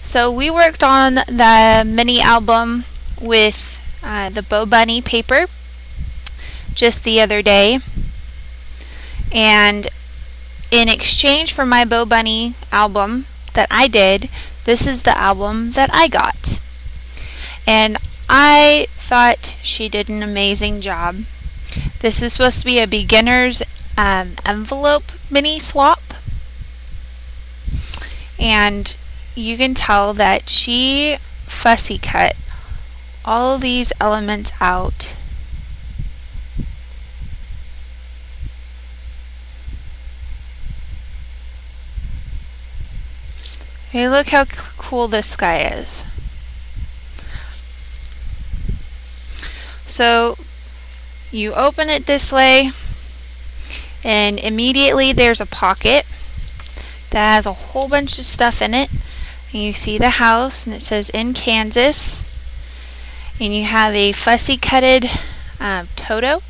So we worked on the mini album with the Bo Bunny paper just the other day, and in exchange for my Bo Bunny album that I did, this is the album that I got. And I thought she did an amazing job. This was supposed to be a beginner's envelope mini swap, and you can tell that she fussy cut all of these elements out. Hey, look how cool this guy is. So you open it this way, and immediately there's a pocket that has a whole bunch of stuff in it. And you see the house, and it says in Kansas. And you have a fussy cutted Toto.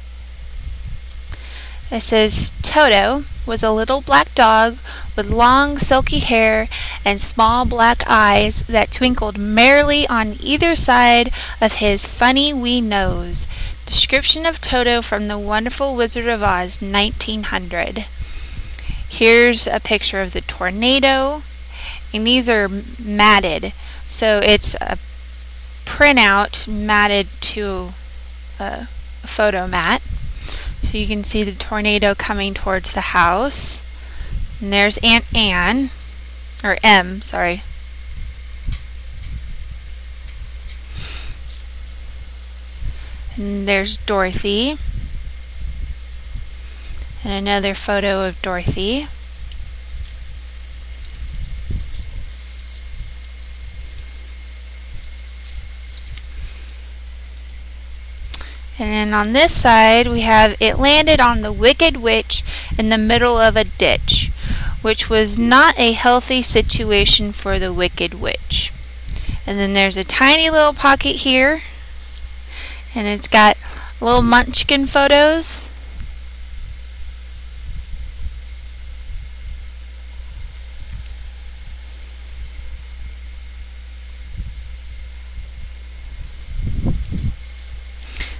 It says Toto was a little black dog with long silky hair and small black eyes that twinkled merrily on either side of his funny wee nose. Description of Toto from The Wonderful Wizard of Oz, 1900. Here's a picture of the tornado, and these are matted. So it's a printout matted to a photo mat. So you can see the tornado coming towards the house. And there's Aunt Anne, or M, sorry. And there's Dorothy. And another photo of Dorothy. And then on this side we have it landed on the Wicked Witch in the middle of a ditch, which was not a healthy situation for the Wicked Witch. And then there's a tiny little pocket here, and it's got little munchkin photos.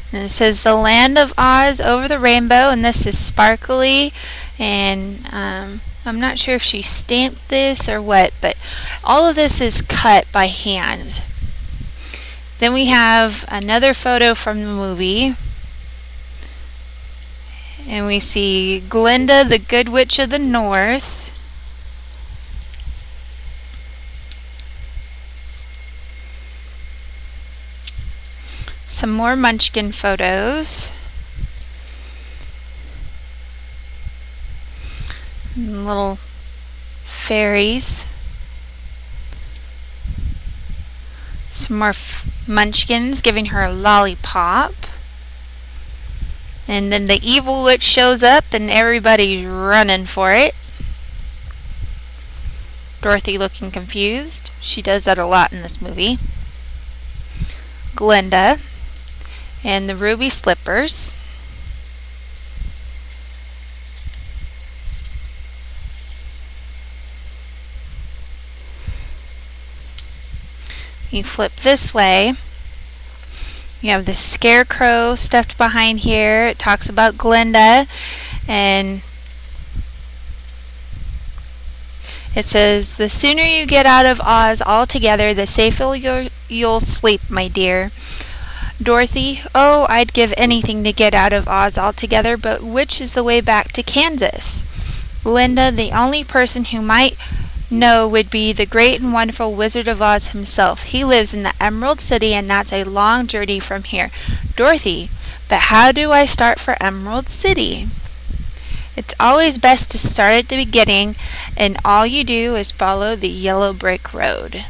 And it says the Land of Oz over the rainbow, and this is sparkly, and I'm not sure if she stamped this or what, but all of this is cut by hand. Then we have another photo from the movie, and we see Glinda, the Good Witch of the North. Some more munchkin photos. Little fairies. Some more munchkins giving her a lollipop. And then the evil witch shows up and everybody's running for it. Dorothy looking confused. She does that a lot in this movie. Glinda. And the ruby slippers. You flip this way, you have the scarecrow stuffed behind here. It talks about Glinda, and it says, the sooner you get out of Oz altogether, the safer you'll sleep, my dear. Dorothy, oh, I'd give anything to get out of Oz altogether, but which is the way back to Kansas? Glinda, the only person who might know would be the great and wonderful Wizard of Oz himself. He lives in the Emerald City, and that's a long journey from here. Dorothy, but how do I start for Emerald City? It's always best to start at the beginning, and all you do is follow the yellow brick road.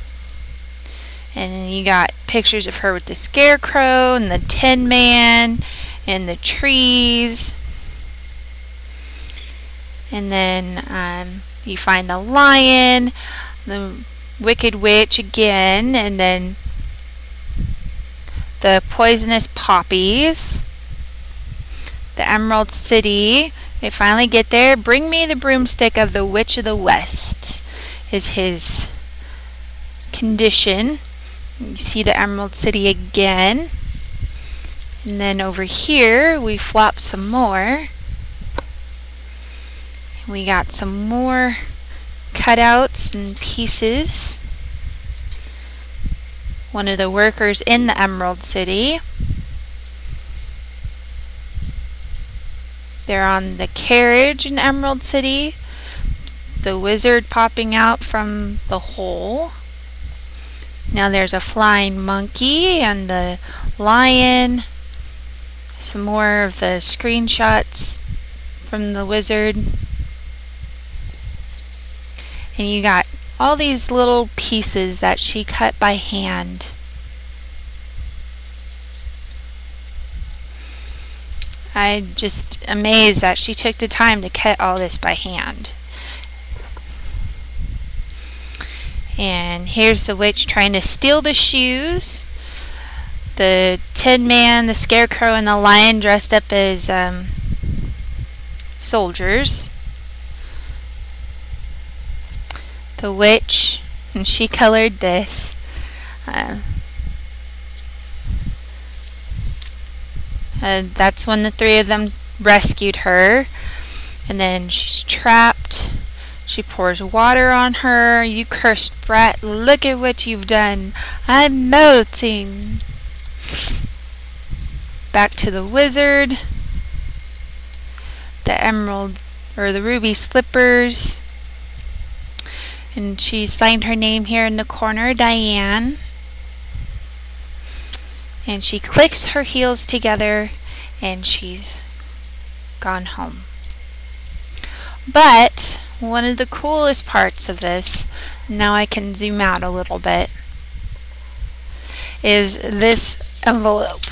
And then you got pictures of her with the scarecrow and the Tin Man and the trees. And then you find the lion, the Wicked Witch again, and then the poisonous poppies, the Emerald City. They finally get there. Bring me the broomstick of the Witch of the West is his condition. You see the Emerald City again. And then over here we flop some more. We got some more cutouts and pieces. One of the workers in the Emerald City. They're on the carriage in Emerald City. The wizard popping out from the hole. Now there's a flying monkey and the lion. Some more of the screenshots from the wizard. And you got all these little pieces that she cut by hand. I'm just amazed that she took the time to cut all this by hand. And here's the witch trying to steal the shoes. The Tin Man, the Scarecrow, and the Lion dressed up as soldiers. The witch, and she colored this. That's when the three of them rescued her. And then she's trapped. She pours water on her. You cursed brat, look at what you've done. I'm melting. Back to the wizard. The emerald, or the ruby slippers. And she signed her name here in the corner, Diane. And she clicks her heels together and she's gone home. But one of the coolest parts of this, now I can zoom out a little bit, is this envelope.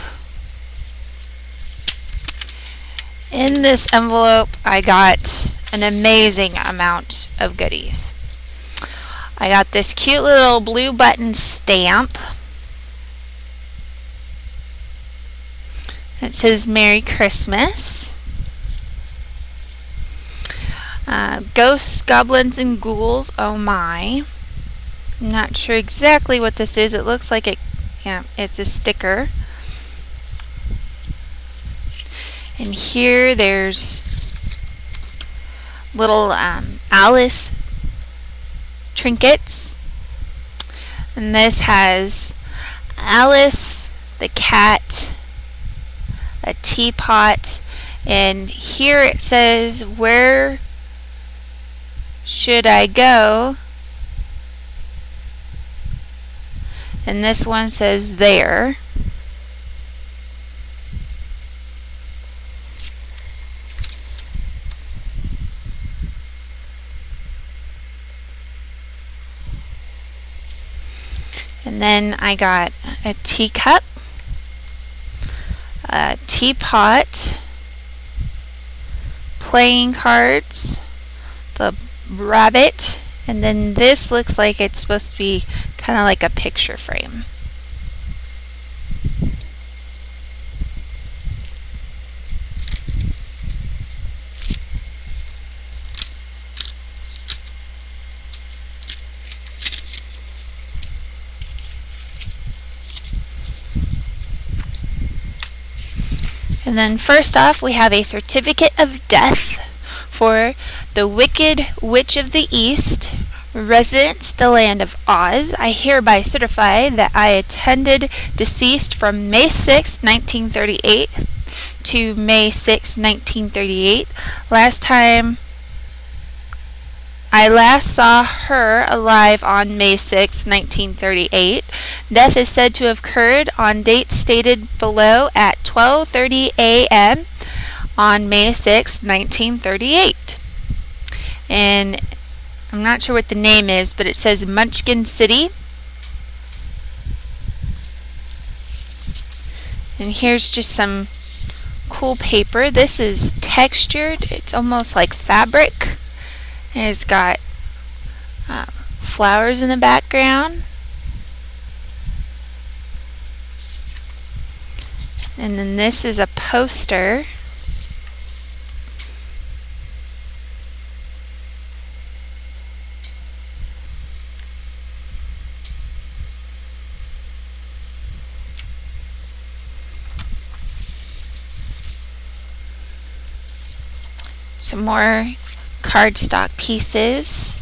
In this envelope I got an amazing amount of goodies. I got this cute little blue button stamp. It says Merry Christmas. Ghosts, goblins, and ghouls. Oh my. I'm not sure exactly what this is. It looks like it, yeah, it's a sticker. And here there's little Alice trinkets. And this has Alice, the cat, a teapot, and here it says, where should I go? And this one says there. And then I got a teacup, a teapot, playing cards, the rabbit, and then this looks like it's supposed to be kind of like a picture frame. And then first off, we have a certificate of death for the Wicked Witch of the East, residents the land of Oz. I hereby certify that I attended deceased from May 6, 1938 to May 6, 1938. I last saw her alive on May 6, 1938. Death is said to have occurred on dates stated below at 12:30 a.m. on May 6, 1938. And I'm not sure what the name is, but it says Munchkin City. And here's just some cool paper. This is textured. It's almost like fabric. And it's got flowers in the background. And then this is a poster. Some more cardstock pieces.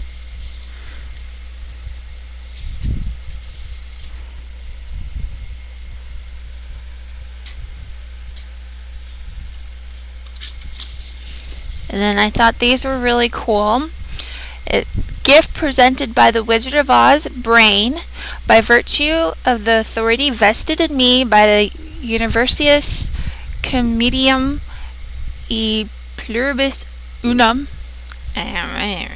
And then I thought these were really cool. Gift presented by the Wizard of Oz, Brain, by virtue of the authority vested in me by the Universitas Comedium e Pluribus Unum. I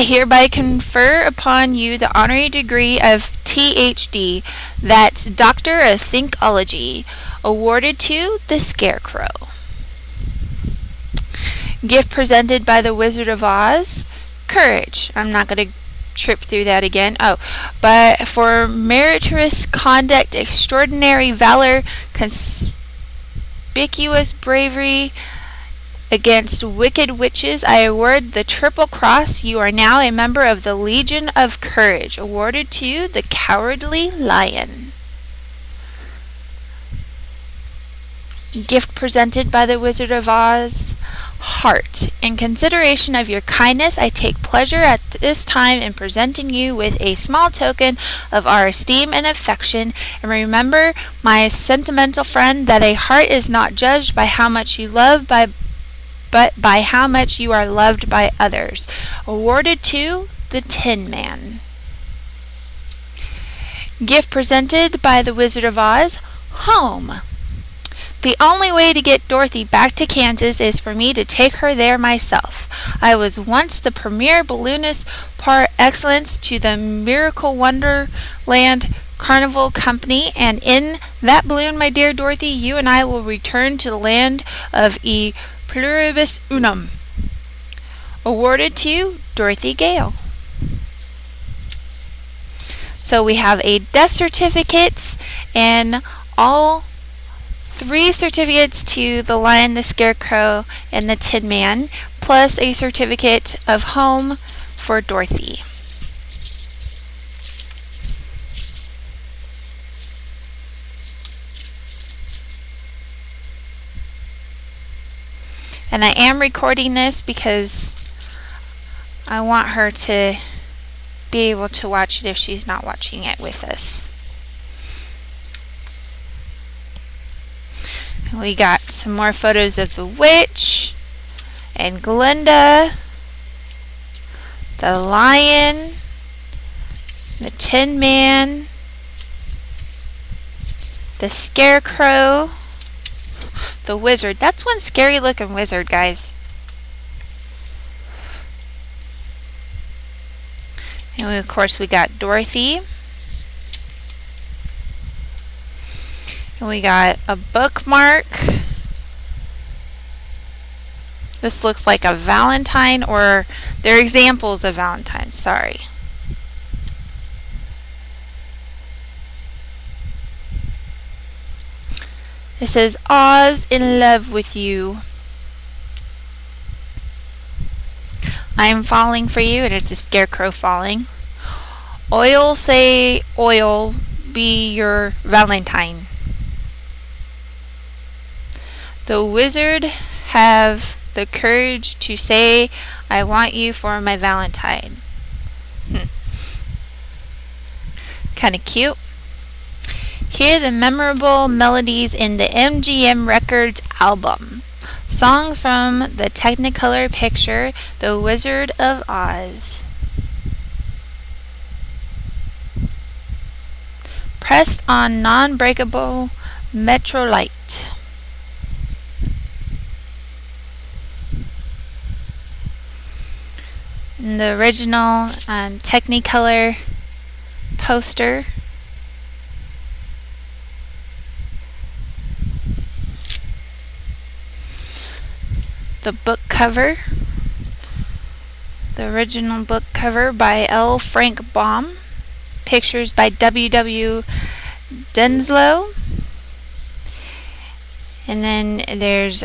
hereby confer upon you the honorary degree of Ph.D., that's Doctor of Thinkology, awarded to the Scarecrow. Gift presented by the Wizard of Oz, Courage. I'm not going to trip through that again. Oh, but for meritorious conduct, extraordinary valor, conspicuous bravery against wicked witches, I award the Triple Cross. You are now a member of the Legion of Courage, awarded to you the Cowardly Lion. Gift presented by the Wizard of Oz, Heart. In consideration of your kindness, I take pleasure at this time in presenting you with a small token of our esteem and affection, and remember, my sentimental friend, that a heart is not judged by how much you love, but by how much you are loved by others. Awarded to the Tin Man. Gift presented by the Wizard of Oz, Home. The only way to get Dorothy back to Kansas is for me to take her there myself. I was once the premier balloonist par excellence to the Miracle Wonderland Carnival Company, and in that balloon, my dear Dorothy, you and I will return to the land of E Pluribus Unum. Awarded to Dorothy Gale. So we have a death certificate and all 3 certificates to the Lion, the Scarecrow, and the Tin Man, plus a certificate of home for Dorothy. And I am recording this because I want her to be able to watch it if she's not watching it with us. We got some more photos of the witch and Glinda, the lion, the Tin Man, the Scarecrow, the wizard. That's one scary looking wizard, guys. And of course we got Dorothy. And we got a bookmark. This looks like a Valentine, or they're examples of Valentines, sorry. It says, Oz in love with you. I am falling for you, and it's a scarecrow falling. Oil say oil be your Valentine. The wizard have the courage to say, I want you for my Valentine. Kind of cute. Hear the memorable melodies in the MGM Records album. Songs from the Technicolor picture, The Wizard of Oz. Pressed on non-breakable Metrolite. The original Technicolor poster. The book cover. The original book cover by L. Frank Baum. Pictures by W.W. Denslow. And then there's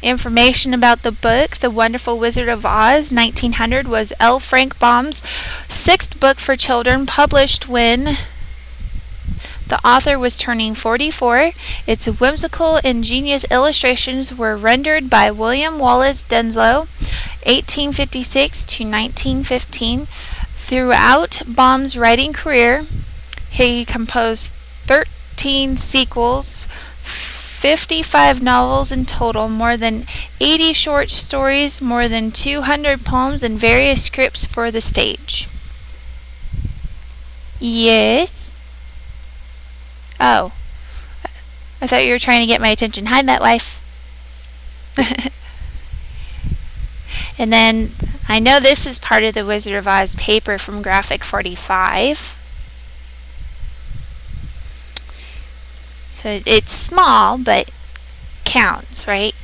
information about the book. The Wonderful Wizard of Oz, 1900, was L. Frank Baum's 6th book for children, published when The author was turning 44. Its whimsical, ingenious illustrations were rendered by William Wallace Denslow, 1856 to 1915. Throughout Baum's writing career, he composed 13 sequels, 55 novels in total, more than 80 short stories, more than 200 poems, and various scripts for the stage. Yes? Oh. I thought you were trying to get my attention. Hi, MetLife. And then, I know this is part of the Wizard of Oz paper from Graphic 45. So it's small, but counts, right?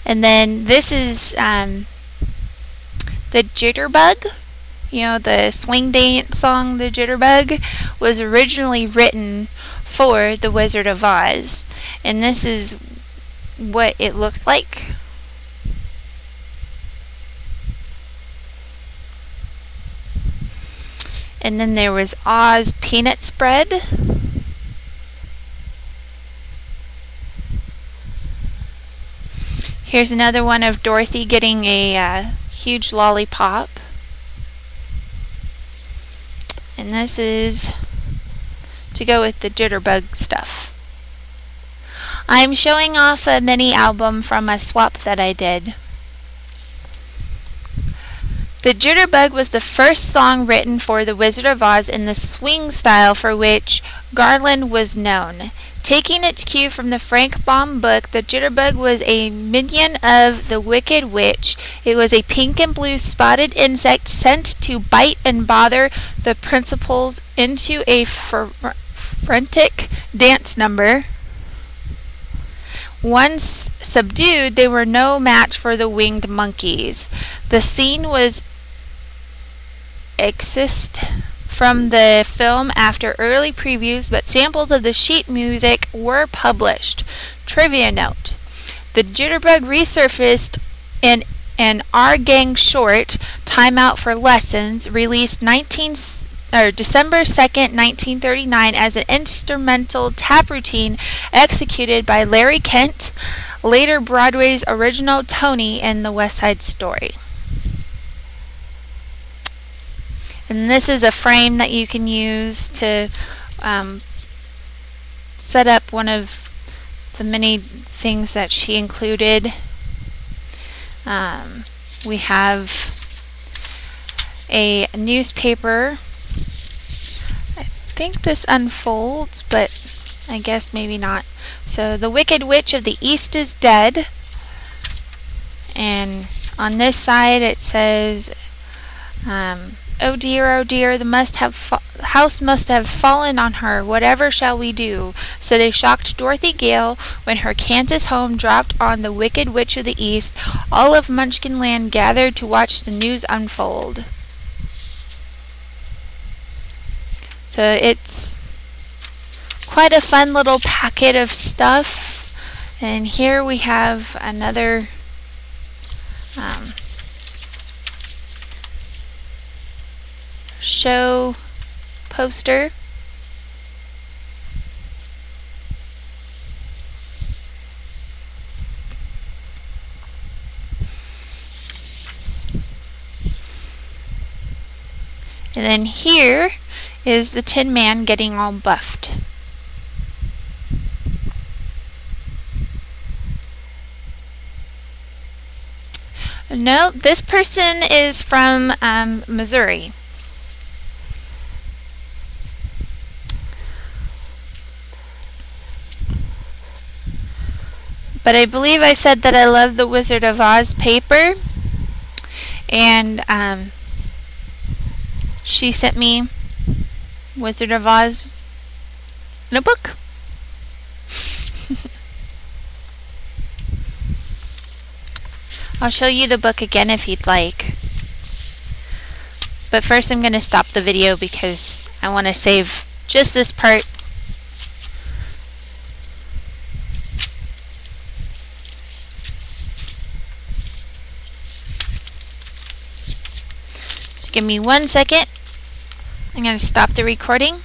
And then this is the Jitterbug. You know, the swing dance song, the Jitterbug, was originally written for the Wizard of Oz. And this is what it looked like. And then there was Oz peanut spread. Here's another one of Dorothy getting a huge lollipop. And this is to go with the Jitterbug stuff. I'm showing off a mini album from a swap that I did. The Jitterbug was the first song written for The Wizard of Oz in the swing style for which Garland was known. Taking its cue from the Frank Baum book, the Jitterbug was a minion of the Wicked Witch. It was a pink and blue spotted insect sent to bite and bother the principals into a frantic dance number. Once subdued, they were no match for the winged monkeys. The scene was excised from the film after early previews, but samples of the sheet music were published. Trivia note: the Jitterbug resurfaced in an Our Gang short, Time Out for Lessons, released December 2nd, 1939, as an instrumental tap routine executed by Larry Kent, later Broadway's original Tony in the West Side Story. And this is a frame that you can use to set up one of the many things that she included. We have a newspaper. I think this unfolds, but I guess maybe not. So, the Wicked Witch of the East is dead. And on this side it says, oh dear, the house must have fallen on her. Whatever shall we do? Said a shocked Dorothy Gale when her Kansas home dropped on the Wicked Witch of the East. All of Munchkinland gathered to watch the news unfold. So it's quite a fun little packet of stuff. And here we have another show poster. And then here is the Tin Man getting all buffed. No, this person is from Missouri. But I believe I said that I love the Wizard of Oz paper, and she sent me Wizard of Oz in a book. I'll show you the book again if you'd like. But first I'm going to stop the video because I want to save just this part. Just give me 1 second. I'm going to stop the recording.